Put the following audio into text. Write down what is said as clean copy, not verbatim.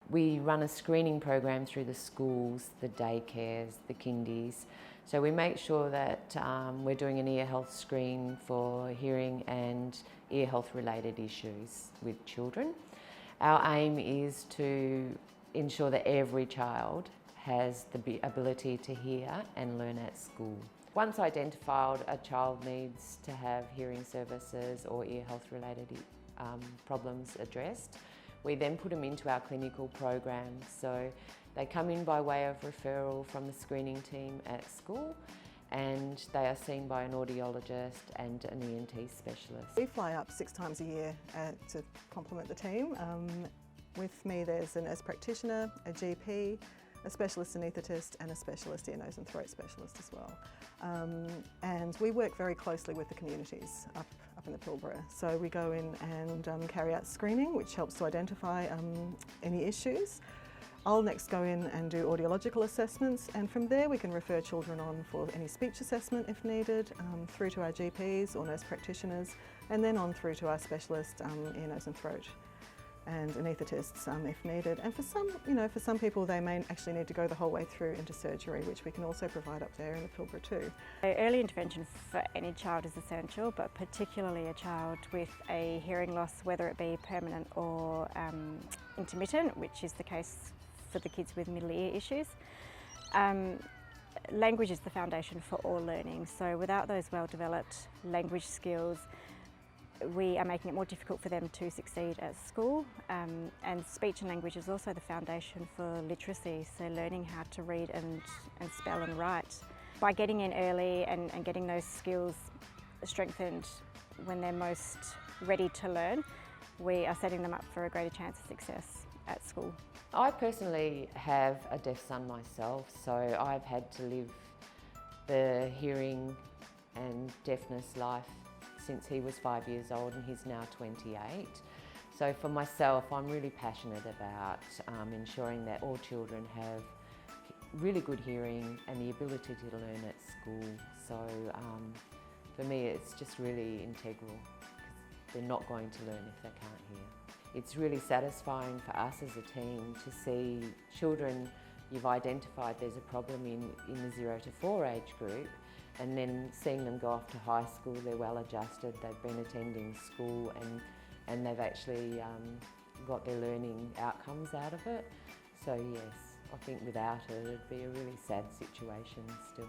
We run a screening program through the schools, the daycares, the kindies. So we make sure that we're doing an ear health screen for hearing and ear health related issues with children. Our aim is to ensure that every child has the ability to hear and learn at school. Once identified, a child needs to have hearing services or ear health related problems addressed. We then put them into our clinical programs. So they come in by way of referral from the screening team at school, and they are seen by an audiologist and an ENT specialist. We fly up 6 times a year to complement the team. With me there's a nurse practitioner, a GP, a specialist anaesthetist and a specialist ear, nose and throat specialist as well. And we work very closely with the communities up in the Pilbara. So we go in and carry out screening, which helps to identify any issues. I'll next go in and do audiological assessments, and from there we can refer children on for any speech assessment if needed, through to our GPs or nurse practitioners, and then on through to our specialist ear, nose and throat and anaesthetists if needed. And for some people they may actually need to go the whole way through into surgery, which we can also provide up there in the Pilbara too. Early intervention for any child is essential, but particularly a child with a hearing loss, whether it be permanent or intermittent, which is the case for the kids with middle ear issues. Language is the foundation for all learning, so without those well-developed language skills, we are making it more difficult for them to succeed at school, and speech and language is also the foundation for literacy, so learning how to read and spell and write. By getting in early and getting those skills strengthened when they're most ready to learn, we are setting them up for a greater chance of success at school. I personally have a deaf son myself, so I've had to live the hearing and deafness life since he was 5 years old, and he's now 28. So for myself, I'm really passionate about ensuring that all children have really good hearing and the ability to learn at school. So for me, it's just really integral, because they're not going to learn if they can't hear. It's really satisfying for us as a team to see children you've identified there's a problem in the 0 to 4 age group, and then seeing them go off to high school, they're well adjusted, they've been attending school, and they've actually got their learning outcomes out of it. So yes, I think without it, it'd be a really sad situation still.